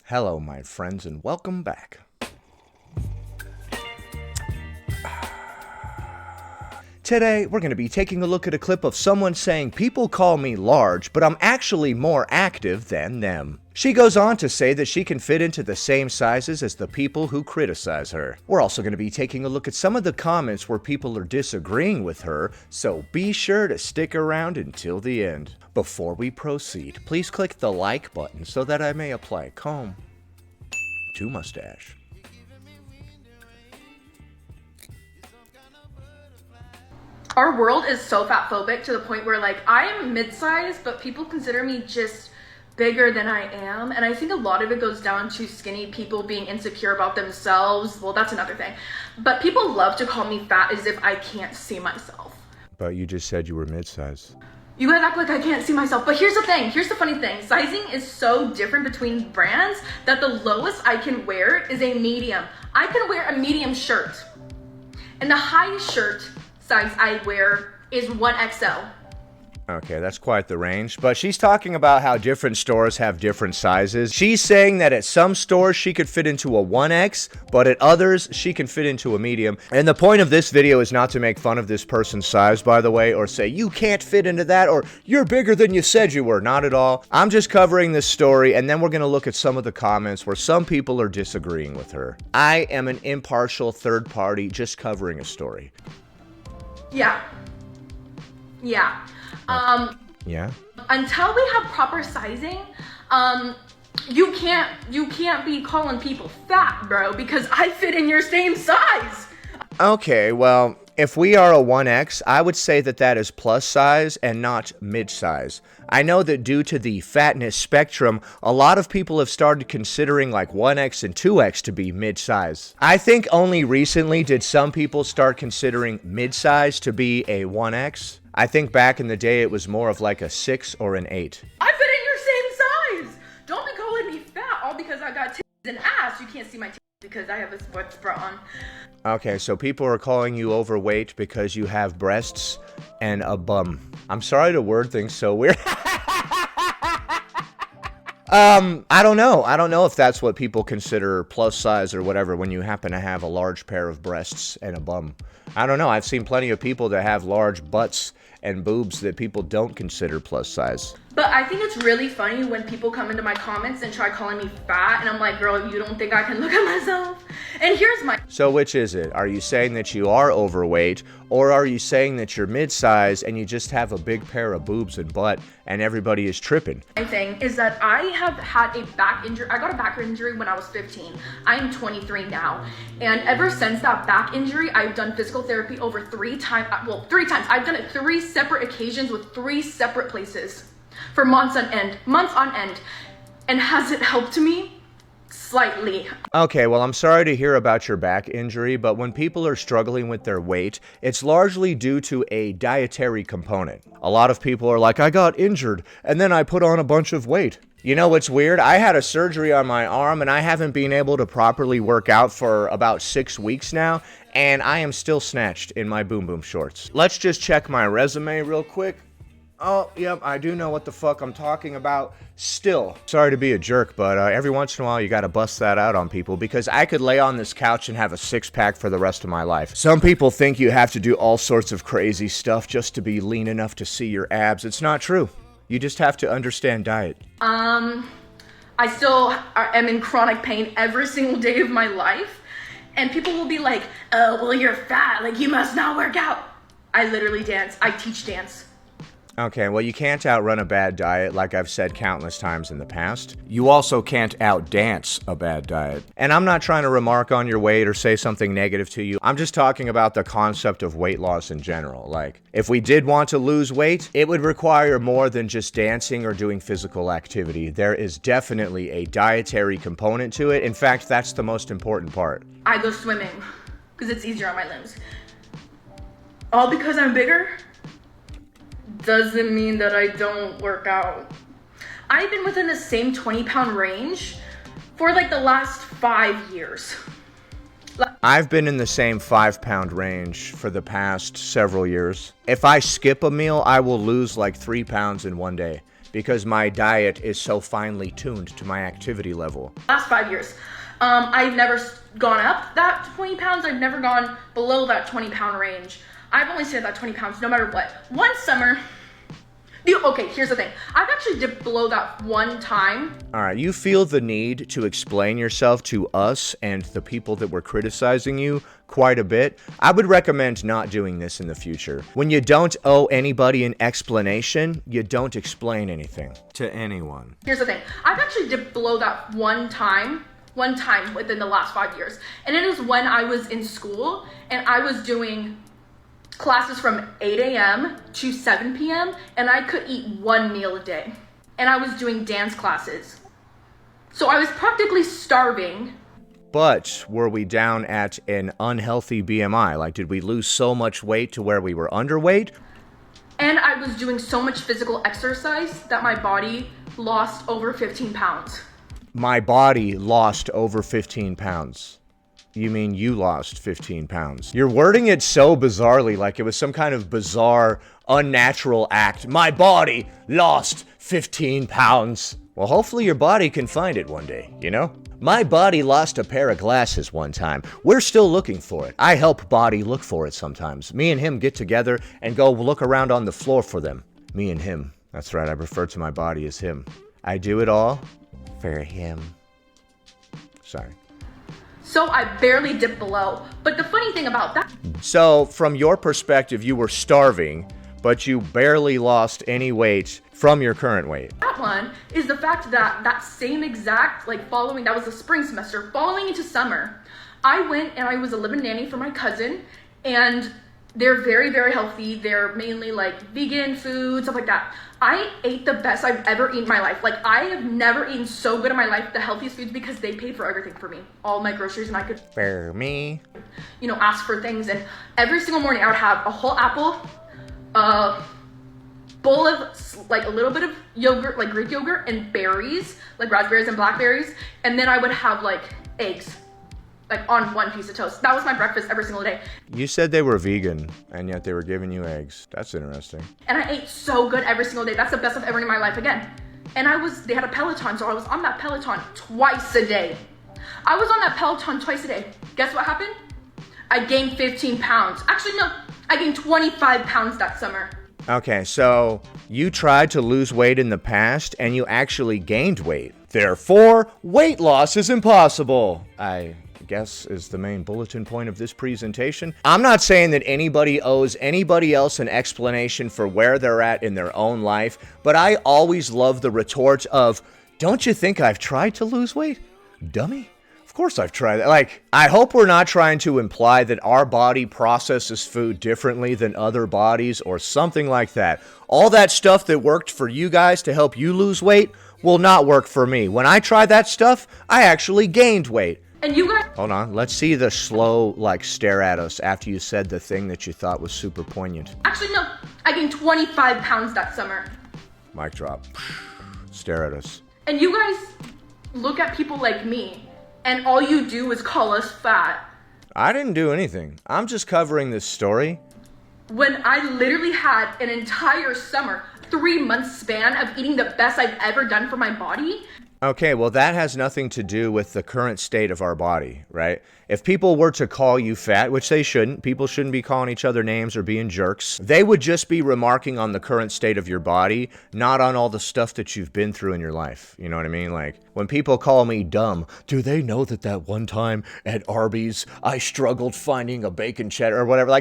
Hello, my friends, and welcome back. Today, we're going to be taking a look at a clip of someone saying, "People call me large, but I'm actually more active than them." She goes on to say that she can fit into the same sizes as the people who criticize her. We're also going to be taking a look at some of the comments where people are disagreeing with her, so be sure to stick around until the end. Before we proceed, please click the like button so that I may apply comb to mustache. Our world is so fat phobic to the point where, like, I am mid-sized, but people consider me just bigger than I am. And I think a lot of it goes down to skinny people being insecure about themselves. Well, that's another thing. But people love to call me fat as if I can't see myself. But you just said you were mid-size. You guys act like I can't see myself. But here's the thing. Here's the funny thing. Sizing is so different between brands that the lowest I can wear is a medium. I can wear a medium shirt. And the highest shirt size I wear is 1XL. Okay, that's quite the range, but she's talking about how different stores have different sizes. She's saying that at some stores she could fit into a 1X, but at others she can fit into a medium. And the point of this video is not to make fun of this person's size, by the way, or say you can't fit into that, or you're bigger than you said you were. Not at all. I'm just covering this story, and then we're going to look at some of the comments where some people are disagreeing with her. I am an impartial third party just covering a story. Yeah. Yeah? Until we have proper sizing, you can't be calling people fat, bro, because I fit in your same size. Okay, well, if we are a 1X, I would say that that is plus size and not mid-size. I know that due to the fatness spectrum, a lot of people have started considering like 1X and 2X to be mid-size. I think only recently did some people start considering mid-size to be a 1X. I think back in the day it was more of like a 6 or an 8. I fit in your same size. Don't be calling me fat all because I got titties and ass. You can't see my titties because I have a sports bra on. Okay, so people are calling you overweight because you have breasts and a bum. I'm sorry to word things so weird. I don't know. I don't know if that's what people consider plus size or whatever when you happen to have a large pair of breasts and a bum. I don't know. I've seen plenty of people that have large butts and boobs that people don't consider plus size. But I think it's really funny when people come into my comments and try calling me fat, and I'm like, girl, you don't think I can look at myself? And here's my... So which is it? Are you saying that you are overweight, or are you saying that you're mid-size and you just have a big pair of boobs and butt and everybody is tripping? My thing is that I have had a back injury. I got a back injury when I was 15. I'm 23 now. And ever since that back injury, I've done physical therapy over 3 times. Well, 3 times. I've done it 3 separate occasions with 3 separate places for months on end. And has it helped me? Slightly. Okay, well, I'm sorry to hear about your back injury, but when people are struggling with their weight, it's largely due to a dietary component. A lot of people are like, I got injured, and then I put on a bunch of weight. You know what's weird? I had a surgery on my arm, and I haven't been able to properly work out for about 6 weeks now, and I am still snatched in my boom boom shorts. Let's just check my resume real quick. Oh, yep, I do know what the fuck I'm talking about. Still, sorry to be a jerk, but every once in a while you gotta bust that out on people because I could lay on this couch and have a 6-pack for the rest of my life. Some people think you have to do all sorts of crazy stuff just to be lean enough to see your abs. It's not true. You just have to understand diet. I still am in chronic pain every single day of my life. And people will be like, oh, well, you're fat. Like, you must not work out. I literally dance. I teach dance. Okay, well, you can't outrun a bad diet, like I've said countless times in the past. You also can't outdance a bad diet. And I'm not trying to remark on your weight or say something negative to you. I'm just talking about the concept of weight loss in general. Like, if we did want to lose weight, it would require more than just dancing or doing physical activity. There is definitely a dietary component to it. In fact, that's the most important part. I go swimming because it's easier on my limbs. All because I'm bigger? Doesn't mean that I don't work out. I've been within the same 20-pound range for like the last 5 years. I've been in the same 5-pound range for the past several years. If I skip a meal, I will lose like 3 pounds in one day. because my diet is so finely tuned to my activity level. Last 5 years, I've never gone up that 20 pounds. I've never gone below that 20-pound range. I've only stayed at that 20 pounds no matter what. One summer, okay, here's the thing. I've actually dipped below that one time. All right, you feel the need to explain yourself to us and the people that were criticizing you quite a bit. I would recommend not doing this in the future. When you don't owe anybody an explanation, you don't explain anything to anyone. Here's the thing. I've actually dipped below that one time within the last 5 years. And it was when I was in school and I was doing classes from 8 a.m. to 7 p.m. and I could eat one meal a day. And I was doing dance classes. So I was practically starving. But were we down at an unhealthy BMI? Like, did we lose so much weight to where we were underweight? And I was doing so much physical exercise that my body lost over 15 pounds. My body lost over 15 pounds. You mean you lost 15 pounds? You're wording it so bizarrely, like it was some kind of bizarre, unnatural act. My body lost 15 pounds. Well, hopefully your body can find it one day, you know? My body lost a pair of glasses one time. We're still looking for it. I help Body look for it sometimes. Me and him get together and go look around on the floor for them. Me and him. That's right, I refer to my body as him. I do it all for him. Sorry. So I barely dipped below. But the funny thing about that... So, from your perspective, you were starving, but you barely lost any weight from your current weight. That one is the fact that that same exact, that was the spring semester, following into summer, I went and I was a live-in nanny for my cousin, and they're very, very healthy. They're mainly vegan food, stuff like that. I ate the best I've ever eaten in my life. I have never eaten so good in my life, the healthiest foods, because they paid for everything for me. All my groceries, and I could, for me, ask for things. And every single morning I would have a whole apple, a bowl of a little bit of yogurt, Greek yogurt, and berries, raspberries and blackberries. And then I would have eggs. On one piece of toast. That was my breakfast every single day. You said they were vegan, and yet they were giving you eggs. That's interesting. And I ate so good every single day. That's the best I've ever eaten in my life again. And they had a Peloton, so I was on that Peloton twice a day. I was on that Peloton twice a day. Guess what happened? I gained 15 pounds. Actually, no, I gained 25 pounds that summer. Okay, so you tried to lose weight in the past, and you actually gained weight. Therefore, weight loss is impossible. I guess is the main bulletin point of this presentation. I'm not saying that anybody owes anybody else an explanation for where they're at in their own life, but I always love the retort of, don't you think I've tried to lose weight? Dummy. Of course I've tried that. I hope we're not trying to imply that our body processes food differently than other bodies or something like that. All that stuff that worked for you guys to help you lose weight will not work for me. When I tried that stuff, I actually gained weight. And you guys... Hold on. Let's see the slow, stare at us after you said the thing that you thought was super poignant. Actually, no. I gained 25 pounds that summer. Mic drop. Stare at us. And you guys look at people like me, and all you do is call us fat. I didn't do anything. I'm just covering this story. When I literally had an entire summer, 3-month span of eating the best I've ever done for my body. Okay, well, that has nothing to do with the current state of our body, right? If people were to call you fat, which they shouldn't, people shouldn't be calling each other names or being jerks. They would just be remarking on the current state of your body, not on all the stuff that you've been through in your life. You know what I mean? When people call me dumb, do they know that one time at Arby's, I struggled finding a bacon cheddar or whatever?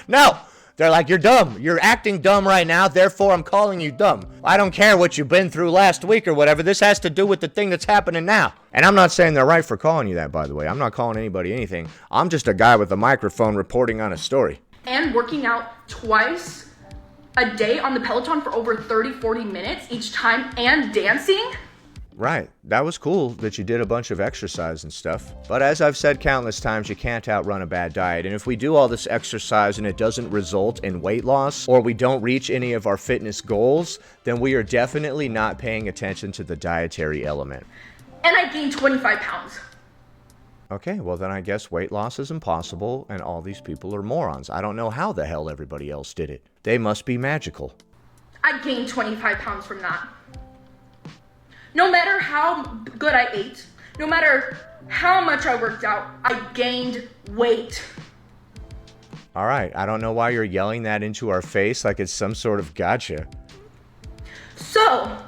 No! They're like, you're dumb. You're acting dumb right now, therefore I'm calling you dumb. I don't care what you've been through last week or whatever. This has to do with the thing that's happening now. And I'm not saying they're right for calling you that, by the way. I'm not calling anybody anything. I'm just a guy with a microphone reporting on a story. And working out twice a day on the Peloton for over 30-40 minutes each time and dancing. Right. That was cool that you did a bunch of exercise and stuff. But as I've said countless times, you can't outrun a bad diet. And if we do all this exercise and it doesn't result in weight loss, or we don't reach any of our fitness goals, then we are definitely not paying attention to the dietary element. And I gained 25 pounds. Okay, well then I guess weight loss is impossible and all these people are morons. I don't know how the hell everybody else did it. They must be magical. I gained 25 pounds from that. No matter how good I ate, no matter how much I worked out, I gained weight. All right, I don't know why you're yelling that into our face like it's some sort of gotcha. So,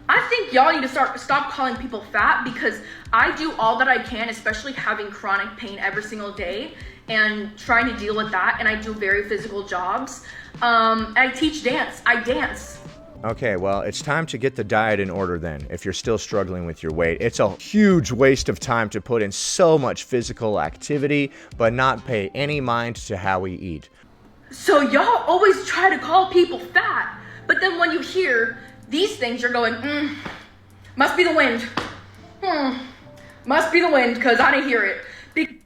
I think y'all need to stop calling people fat, because I do all that I can, especially having chronic pain every single day and trying to deal with that, and I do very physical jobs. I teach dance. I dance. Okay, well, it's time to get the diet in order then, if you're still struggling with your weight. It's a huge waste of time to put in so much physical activity, but not pay any mind to how we eat. So y'all always try to call people fat, but then when you hear these things, you're going, must be the wind. Must be the wind, because I didn't hear it.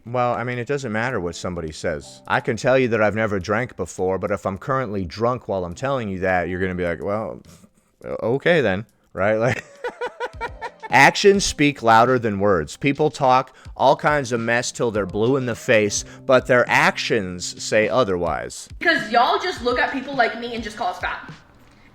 Well, I mean, it doesn't matter what somebody says. I can tell you that I've never drank before, but if I'm currently drunk while I'm telling you that, you're going to be like, well, okay then, right? Like, actions speak louder than words. People talk all kinds of mess till they're blue in the face, but their actions say otherwise. Because y'all just look at people like me and just call us fat.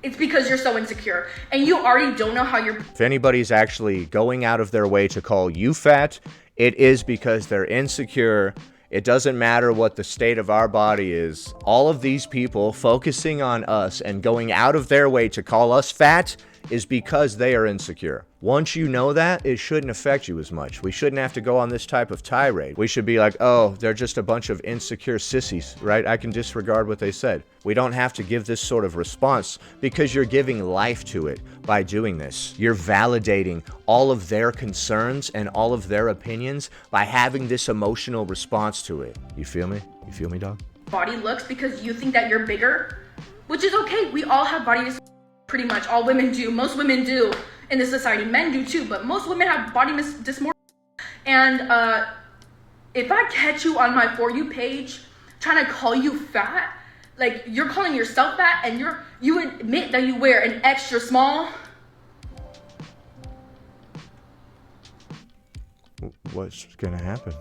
It's because you're so insecure, and you already don't know how you're... If anybody's actually going out of their way to call you fat, it is because they're insecure. It doesn't matter what the state of our body is. All of these people focusing on us and going out of their way to call us fat is because they are insecure. Once you know that, it shouldn't affect you as much. We shouldn't have to go on this type of tirade. We should be like, oh, they're just a bunch of insecure sissies, right? I can disregard what they said. We don't have to give this sort of response because you're giving life to it by doing this. You're validating all of their concerns and all of their opinions by having this emotional response to it. You feel me? You feel me, dog? Body looks because you think that you're bigger, which is okay. We all have body dysmorphia. Pretty much all women do. Most women do in this society. Men do too, but most women have body dysmorphia. And if I catch you on my For You page trying to call you fat, like you're calling yourself fat and you admit that you wear an extra small. What's gonna happen?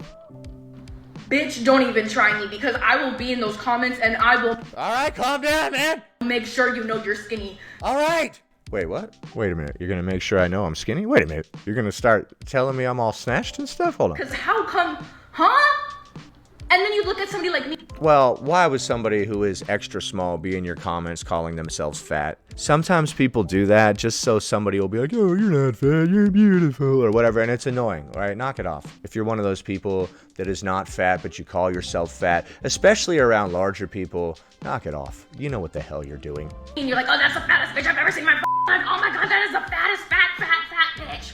Bitch, don't even try me, because I will be in those comments and I will... All right, calm down, man. Make sure you know you're skinny. All right. Wait, what? Wait a minute. You're going to make sure I know I'm skinny? Wait a minute. You're going to start telling me I'm all snatched and stuff? Hold on. Because how come, huh? And then you look at somebody like me. Well, why would somebody who is extra small be in your comments calling themselves fat? Sometimes people do that just so somebody will be like, oh, you're not fat, you're beautiful, or whatever, and it's annoying, right? Knock it off. If you're one of those people that is not fat, but you call yourself fat, especially around larger people, knock it off. You know what the hell you're doing. And you're like, oh, that's the fattest bitch I've ever seen in my life. Oh my God, that is the fattest fat bitch.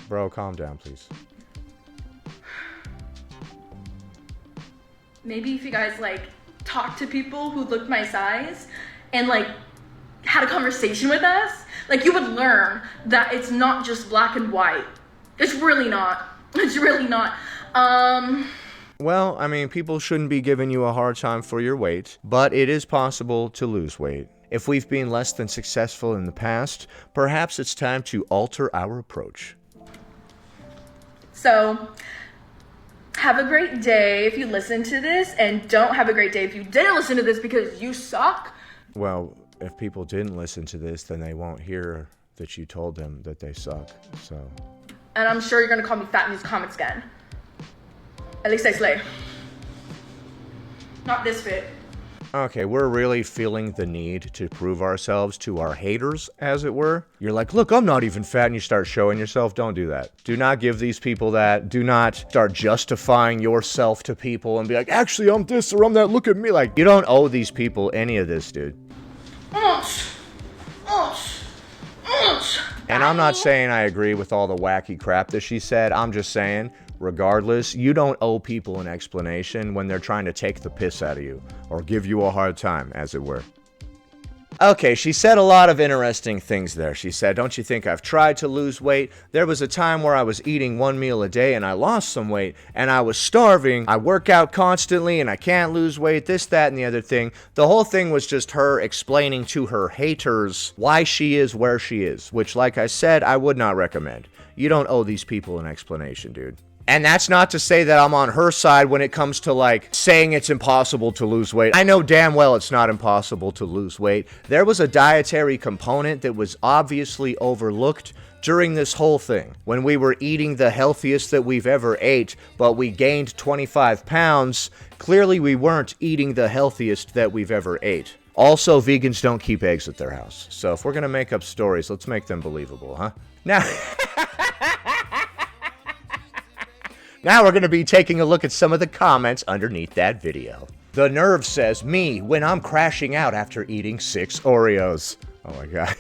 Bro, calm down, please. Maybe if you guys like talk to people who looked my size and like had a conversation with us, like you would learn that it's not just black and white. It's really not. It's really not. Well, I mean, people shouldn't be giving you a hard time for your weight, but it is possible to lose weight. If we've been less than successful in the past, perhaps it's time to alter our approach. So, have a great day if you listen to this, and don't have a great day if you didn't listen to this because you suck. Well, if people didn't listen to this, then they won't hear that you told them that they suck, so. And I'm sure you're gonna call me fat in these comments again. At least I slay. Not this fit. Okay, we're really feeling the need to prove ourselves to our haters, as it were. You're like, look, I'm not even fat, and you start showing yourself. Don't do that. Do not give these people that. Do not start justifying yourself to people and be like, actually, I'm this or I'm that. Look at me. Like, you don't owe these people any of this, dude. And I'm not saying I agree with all the wacky crap that she said. I'm just saying, regardless, you don't owe people an explanation when they're trying to take the piss out of you or give you a hard time, as it were. Okay, she said a lot of interesting things there. She said, don't you think I've tried to lose weight? There was a time where I was eating one meal a day and I lost some weight and I was starving. I work out constantly and I can't lose weight, this, that, and the other thing. The whole thing was just her explaining to her haters why she is where she is, which, like I said, I would not recommend. You don't owe these people an explanation, dude. And that's not to say that I'm on her side when it comes to like saying it's impossible to lose weight. I know damn well it's not impossible to lose weight. There was a dietary component that was obviously overlooked during this whole thing. When we were eating the healthiest that we've ever ate, but we gained 25 pounds, clearly we weren't eating the healthiest that we've ever ate. Also, vegans don't keep eggs at their house. So if we're gonna make up stories, let's make them believable, huh? Now we're going to be taking a look at some of the comments underneath that video. The Nerve says, me, when I'm crashing out after eating 6 Oreos. Oh my god.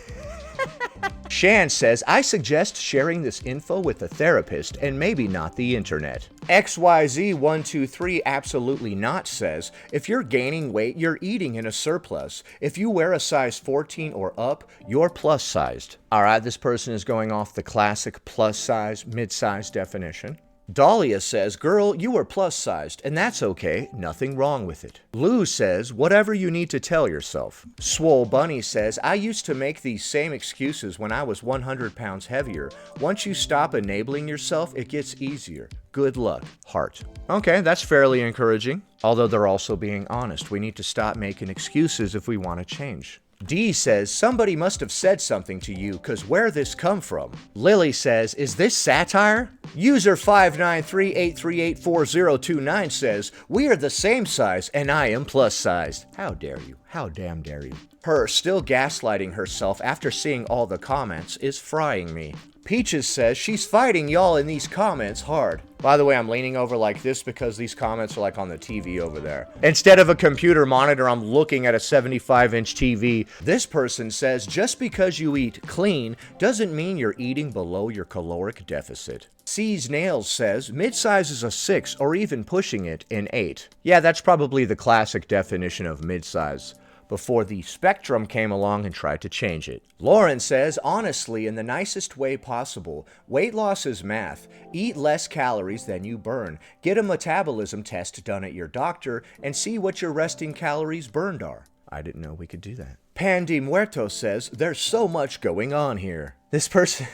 Shan says, I suggest sharing this info with a therapist and maybe not the internet. XYZ123 absolutely not says, if you're gaining weight, you're eating in a surplus. If you wear a size 14 or up, you're plus sized. Alright, this person is going off the classic plus size, mid-size definition. Dahlia says, girl, you are plus-sized, and that's okay, nothing wrong with it. Lou says, whatever you need to tell yourself. Swole Bunny says, I used to make these same excuses when I was 100 pounds heavier. Once you stop enabling yourself, it gets easier. Good luck, heart. Okay, that's fairly encouraging. Although they're also being honest. We need to stop making excuses if we want to change. D says, somebody must have said something to you, cause where this come from? Lily says, is this satire? User 593-838-4029 says, we are the same size and I am plus sized. How dare you? How damn dare you? Her still gaslighting herself after seeing all the comments is frying me. Peaches says she's fighting y'all in these comments hard. By the way, I'm leaning over like this because these comments are like on the TV over there. Instead of a computer monitor, I'm looking at a 75-inch TV. This person says just because you eat clean doesn't mean you're eating below your caloric deficit. C's Nails says midsize is a 6 or even pushing it in 8. Yeah, that's probably the classic definition of midsize, before the spectrum came along and tried to change it. Lauren says, honestly, in the nicest way possible, weight loss is math. Eat less calories than you burn. Get a metabolism test done at your doctor and see what your resting calories burned are. I didn't know we could do that. Pandy Muerto says, there's so much going on here. This person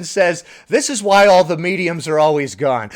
says, this is why all the mediums are always gone.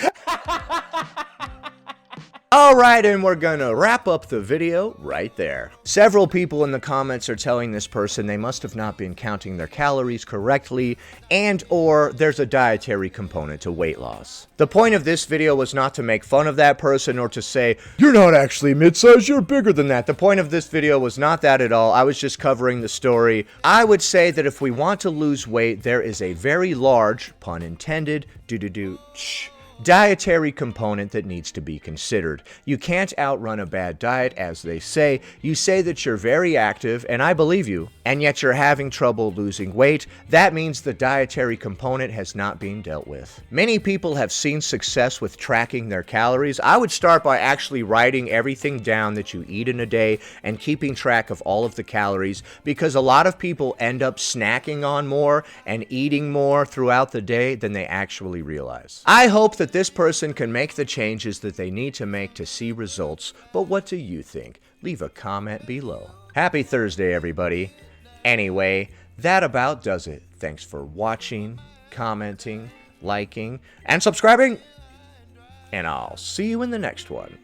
Alright, and we're gonna wrap up the video right there. Several people in the comments are telling this person they must have not been counting their calories correctly, and or there's a dietary component to weight loss. The point of this video was not to make fun of that person or to say, you're not actually mid-size, you're bigger than that. The point of this video was not that at all. I was just covering the story. I would say that if we want to lose weight, there is a very large, pun intended, dietary component that needs to be considered. You can't outrun a bad diet, as they say. You say that you're very active, and I believe you, and yet you're having trouble losing weight. That means the dietary component has not been dealt with. Many people have seen success with tracking their calories. I would start by actually writing everything down that you eat in a day and keeping track of all of the calories, because a lot of people end up snacking on more and eating more throughout the day than they actually realize. I hope that this person can make the changes that they need to make to see results, but what do you think? Leave a comment below. Happy Thursday, everybody. Anyway, that about does it. Thanks for watching, commenting, liking, and subscribing, and I'll see you in the next one.